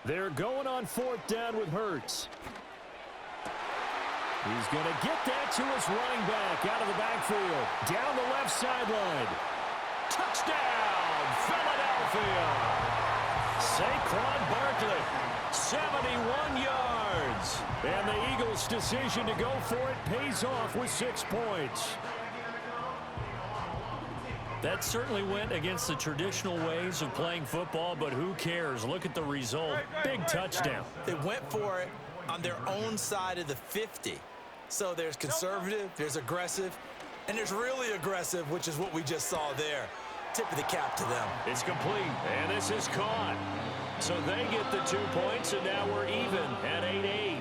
They're going on 4th down with Hurts. He's going to get that to his running back out of the backfield. Down the left sideline. Touchdown, Philadelphia. Saquon Barkley, 71 yards. And the Eagles' decision to go for it pays off with 6 points. That certainly went against the traditional ways of playing football, but who cares? Look at the result. Big touchdown. They went for it on their own side of the 50. So there's conservative, there's aggressive, and there's really aggressive, which is what we just saw there. Tip of the cap to them. It's complete, and this is caught. So they get the 2 points, and now we're even at 8-8.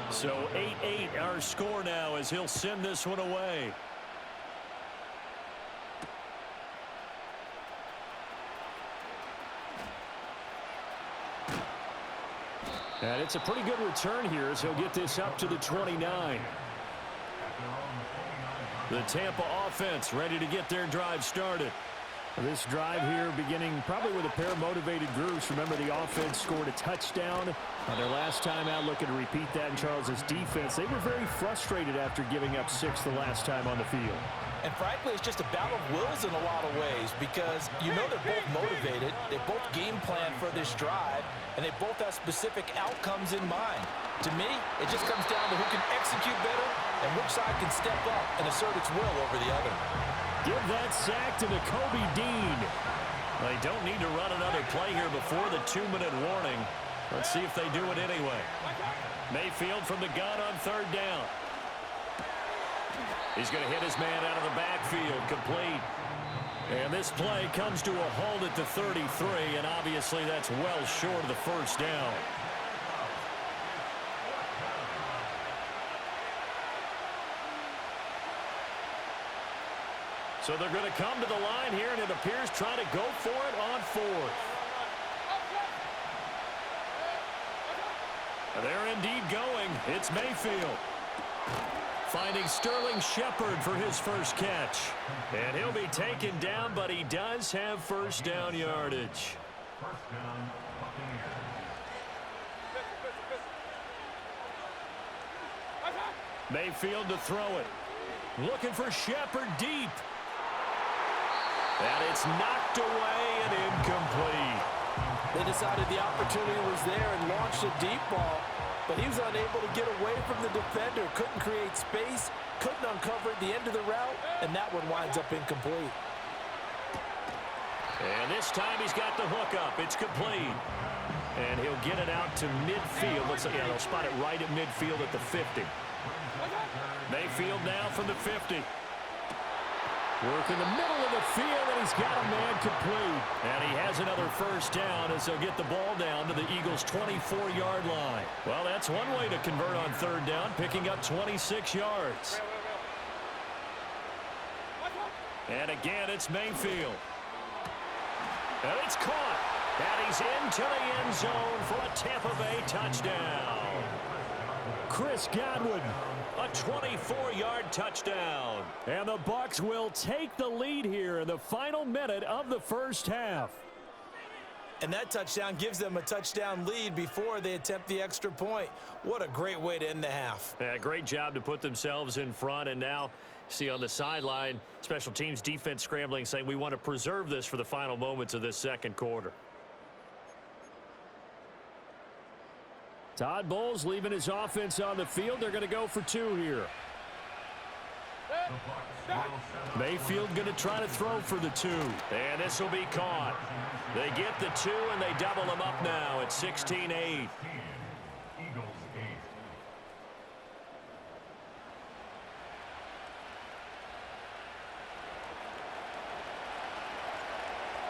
So 8-8 our score now as he'll send this one away. And it's a pretty good return here as he'll get this up to the 29. The Tampa offense ready to get their drive started. This drive here beginning probably with a pair of motivated groups. Remember, the offense scored a touchdown on their last time out. Looking to repeat that in Charles's defense. They were very frustrated after giving up 6 the last time on the field. And frankly, it's just a battle of wills in a lot of ways because you know they're both motivated. They both game plan for this drive, and they both have specific outcomes in mind. To me, it just comes down to who can execute better and which side can step up and assert its will over the other. Give that sack to Kobe Dean. They don't need to run another play here before the 2-minute warning. Let's see if they do it anyway. Mayfield from the gun on 3rd down. He's going to hit his man out of the backfield, complete. And this play comes to a halt at the 33, and obviously that's well short of the 1st down. So they're going to come to the line here, and it appears trying to go for it on 4th. They're indeed going. It's Mayfield. Finding Sterling Shepard for his first catch. And he'll be taken down, but he does have 1st down yardage. Mayfield to throw it. Looking for Shepard deep. And it's knocked away and incomplete. They decided the opportunity was there and launched a deep ball, but he was unable to get away from the defender, couldn't create space, couldn't uncover at the end of the route, and that one winds up incomplete. And this time he's got the hook up. It's complete. And he'll get it out to midfield. Looks like they'll spot it right at midfield at the 50. Mayfield now from the 50. Work in the middle of the field, and he's got a man complete. And he has another 1st down as they'll get the ball down to the Eagles' 24-yard line. Well, that's one way to convert on 3rd down, picking up 26 yards. And again, it's Mayfield. And it's caught. And he's into the end zone for a Tampa Bay touchdown. Chris Godwin. A 24-yard touchdown. And the Bucs will take the lead here in the final minute of the 1st half. And that touchdown gives them a touchdown lead before they attempt the extra point. What a great way to end the half. Yeah, great job to put themselves in front. And now, see on the sideline, special teams defense scrambling, saying we want to preserve this for the final moments of this 2nd quarter. Todd Bowles leaving his offense on the field. They're going to go for 2 here. Mayfield going to try to throw for the 2. And this will be caught. They get the 2, and they double them up now at 16-8.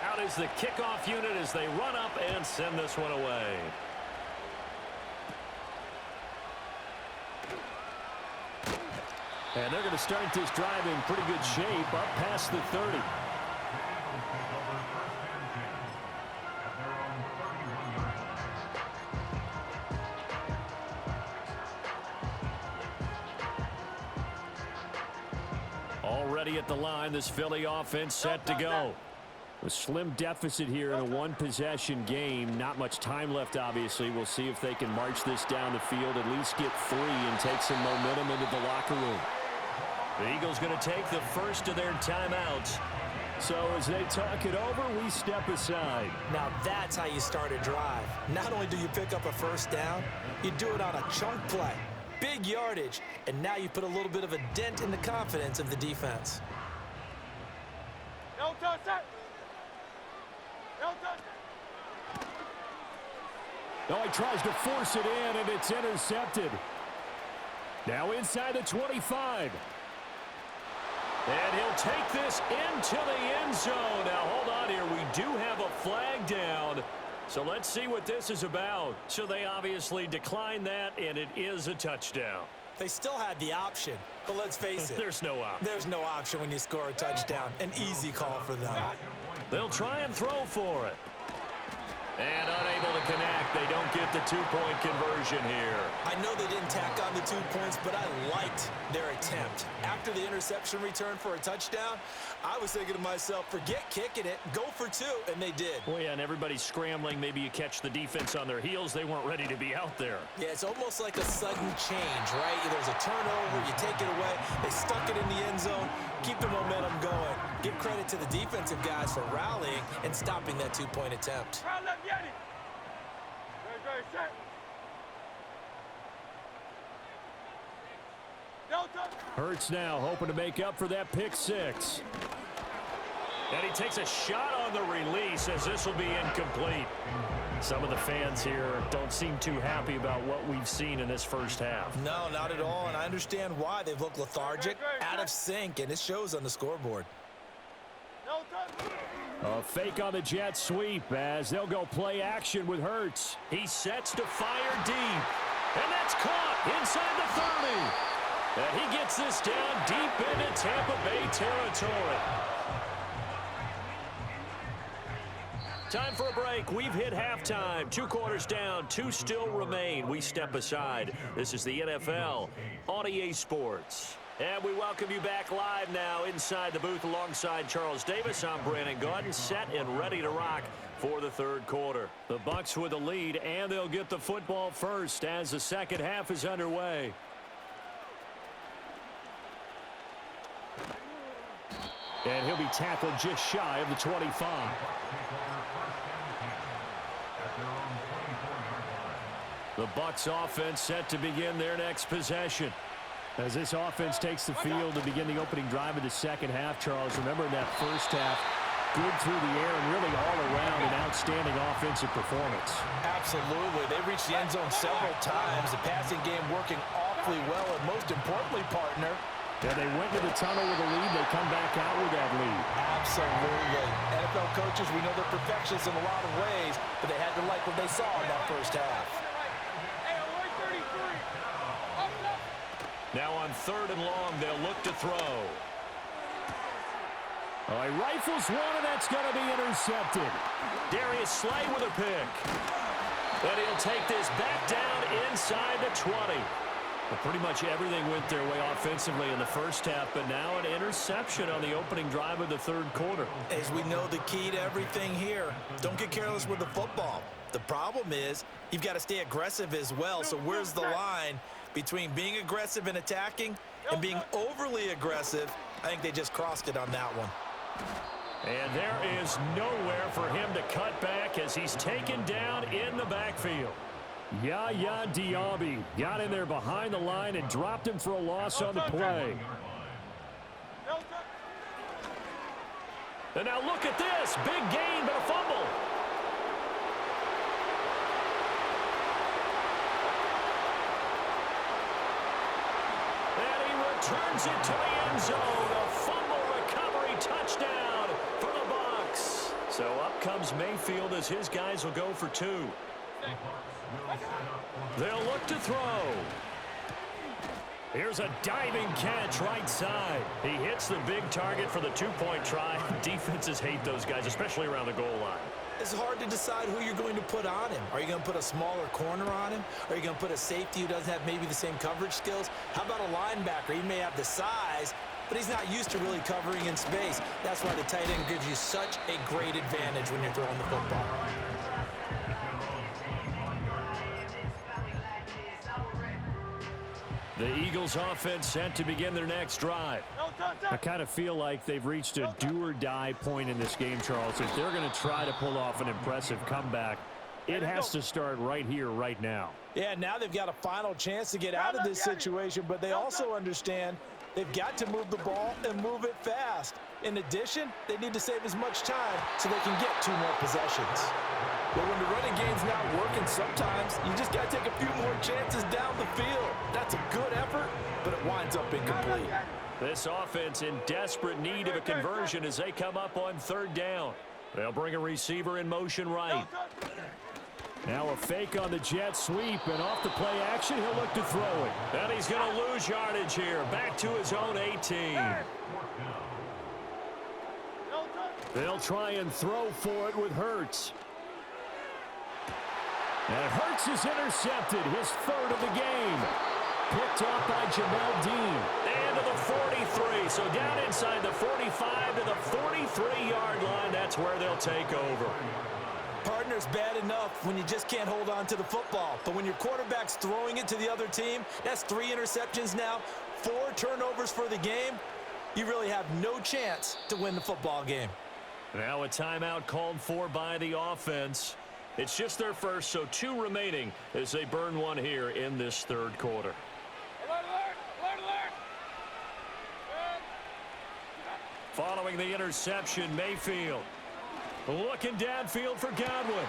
Out is the kickoff unit as they run up and send this one away. And they're going to start this drive in pretty good shape up past the 30. ready at the line. This Philly offense set to go. A slim deficit here in a one-possession game. Not much time left, obviously. We'll see if they can march this down the field, at least get 3 and take some momentum into the locker room. The Eagles going to take the first of their timeouts. So as they talk it over, we step aside. Now that's how you start a drive. Not only do you pick up a first down, you do it on a chunk play. Big yardage, and now you put a little bit of a dent in the confidence of the defense. No touch that. No touch. No, he tries to force it in, and it's intercepted. Now inside the 25. And he'll take this into the end zone. Now, hold on here. We do have a flag down. So let's see what this is about. So they obviously declined that, and it is a touchdown. They still had the option, but let's face it. There's no option. There's no option when you score a touchdown. An easy call for them. They'll try and throw for it. And unable to connect. They don't get the two-point conversion here. I know they didn't tack on the 2 points, but I liked their attempt. After the interception return for a touchdown, I was thinking to myself, forget kicking it, go for 2, and they did. Well, yeah, and everybody's scrambling. Maybe you catch the defense on their heels. They weren't ready to be out there. Yeah, it's almost like a sudden change, right? There's a turnover, you take it away, they stuck it in the end zone, keep the momentum going. Give credit to the defensive guys for rallying and stopping that 2-point attempt. Very set. No touch. Hurts now, hoping to make up for that pick 6. And he takes a shot on the release as this will be incomplete. Some of the fans here don't seem too happy about what we've seen in this first half. No, not at all, and I understand why. They've looked lethargic, out of sync, and it shows on the scoreboard. No touch. A fake on the jet sweep as they'll go play action with Hurts. He sets to fire deep. And that's caught inside the 30. And he gets this down deep into Tampa Bay territory. Time for a break. We've hit halftime. 2 quarters down. 2 still remain. We step aside. This is the NFL on EA Sports. And we welcome you back live now inside the booth alongside Charles Davis. I'm Brandon Gaudin, set and ready to rock for the third quarter. The Bucs with the lead, and they'll get the football first as the second half is underway. And he'll be tackled just shy of the 25. The Bucs offense set to begin their next possession. As this offense takes the field to begin the opening drive of the second half, Charles, remember in that first half, good through the air and really all around an outstanding offensive performance. Absolutely. They reached the end zone several times. The passing game working awfully well, and most importantly, partner, yeah, they went to the tunnel with a lead. They come back out with that lead. Absolutely. NFL coaches, we know they're perfectionists in a lot of ways, but they had to like what they saw in that first half. Now on 3rd and long, they'll look to throw. All right, rifles one, and that's going to be intercepted. Darius Slay with a pick. And he'll take this back down inside the 20. Well, pretty much everything went their way offensively in the first half, but now an interception on the opening drive of the third quarter. As we know, the key to everything here, don't get careless with the football. The problem is you've got to stay aggressive as well, so where's the line between being aggressive and attacking and being overly aggressive? I think they just crossed it on that one. And there is nowhere for him to cut back as he's taken down in the backfield. Yaya Diaby got in there behind the line and dropped him for a loss on the play. And now look at this. Big gain, but a fumble. Turns it to the end zone. A fumble recovery touchdown for the Bucs. So up comes Mayfield as his guys will go for 2. They'll look to throw. Here's a diving catch right side. He hits the big target for the 2-point try. Defenses hate those guys, especially around the goal line. It's hard to decide who you're going to put on him. Are you going to put a smaller corner on him? Are you going to put a safety who doesn't have maybe the same coverage skills? How about a linebacker? He may have the size, but he's not used to really covering in space. That's why the tight end gives you such a great advantage when you're throwing the football. The Eagles offense set to begin their next drive. I kind of feel like they've reached a do-or-die point in this game, Charles. If they're going to try to pull off an impressive comeback, it has to start right here, right now. Yeah, now they've got a final chance to get out of this situation, but they also understand they've got to move the ball and move it fast. In addition, they need to save as much time so they can get 2 more possessions. But when the running game's not working, sometimes you just got to take a few more chances down the field. That's a good effort, but it winds up incomplete. This offense in desperate need of a conversion as they come up on 3rd down. They'll bring a receiver in motion right. Now a fake on the jet sweep, and off the play action, he'll look to throw it. And he's going to lose yardage here, back to his own 18. They'll try and throw for it with Hurts. And Hurts is intercepted, his 3rd of the game. Picked off by Jamel Dean. And to the 43, so down inside the 45 to the 43-yard line. That's where they'll take over. Partner's bad enough when you just can't hold on to the football. But when your quarterback's throwing it to the other team, that's 3 interceptions now, 4 turnovers for the game. You really have no chance to win the football game. Now a timeout called for by the offense. It's just their first, so 2 remaining as they burn one here in this 3rd quarter. Following the interception, Mayfield looking downfield for Godwin.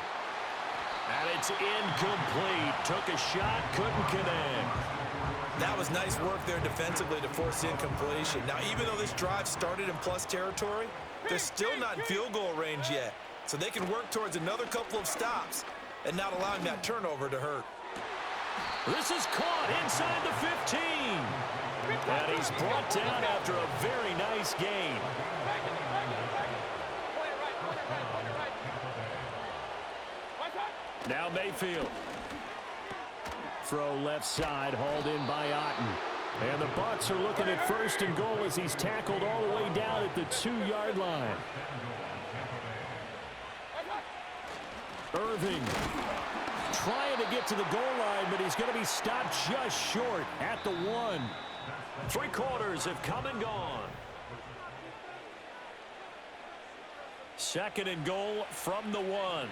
And it's incomplete. Took a shot, couldn't connect. That was nice work there defensively to force incompletion. Now, even though this drive started in plus territory, they're still not in field goal range yet. So they can work towards another couple of stops and not allowing that turnover to hurt. This is caught inside the 15. And he's brought down after a very nice gain. Now Mayfield. Throw left side, hauled in by Otten. And the Bucs are looking at 1st and goal as he's tackled all the way down at the 2-yard line. Irving trying to get to the goal line, but he's going to be stopped just short at the 1. 3 quarters have come and gone. 2nd and goal from the 1.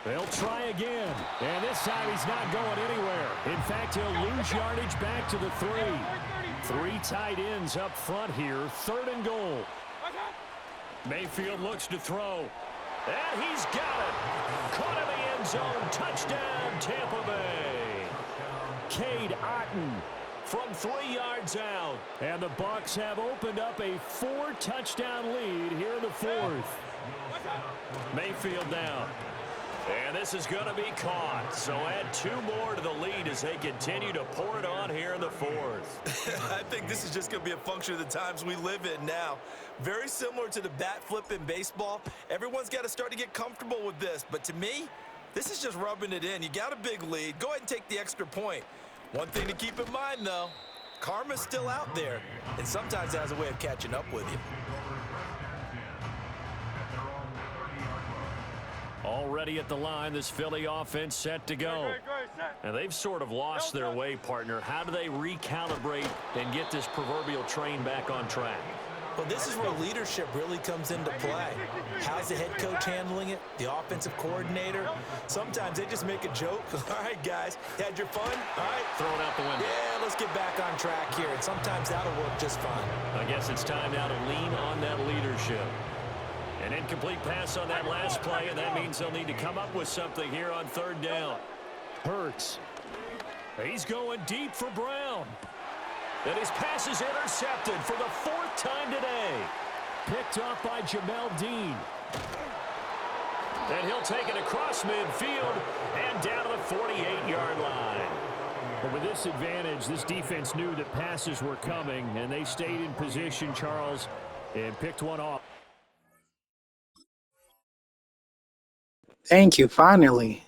They'll try again, and this time he's not going anywhere. In fact, he'll lose yardage back to the 3. 3 tight ends up front here, 3rd and goal. Mayfield looks to throw, and he's got it. Caught in the end zone, touchdown, Tampa Bay. Cade Otten from 3 yards out, and the Bucs have opened up a 4-touchdown lead here in the 4th. Mayfield down. And this is going to be caught. So add 2 more to the lead as they continue to pour it on here in the 4th. I think this is just going to be a function of the times we live in now. Very similar to the bat flip in baseball. Everyone's got to start to get comfortable with this. But to me, this is just rubbing it in. You got a big lead. Go ahead and take the extra point. One thing to keep in mind, though, karma's still out there. And sometimes it has a way of catching up with you. Already at the line, this Philly offense set to go. And they've sort of lost their way, partner. How do they recalibrate and get this proverbial train back on track? Well, this is where leadership really comes into play. How's the head coach handling it? The offensive coordinator? Sometimes they just make a joke. All right, guys, had your fun? All right. Throw it out the window. Yeah, let's get back on track here. And sometimes that'll work just fine. I guess it's time now to lean on that leadership. An incomplete pass on that last play, and that means they'll need to come up with something here on 3rd down. Hurts. He's going deep for Brown. And his pass is intercepted for the 4th time today. Picked off by Jamel Dean. And he'll take it across midfield and down to the 48-yard line. But with this advantage, this defense knew that passes were coming, and they stayed in position, Charles, and picked one off. Thank you, finally.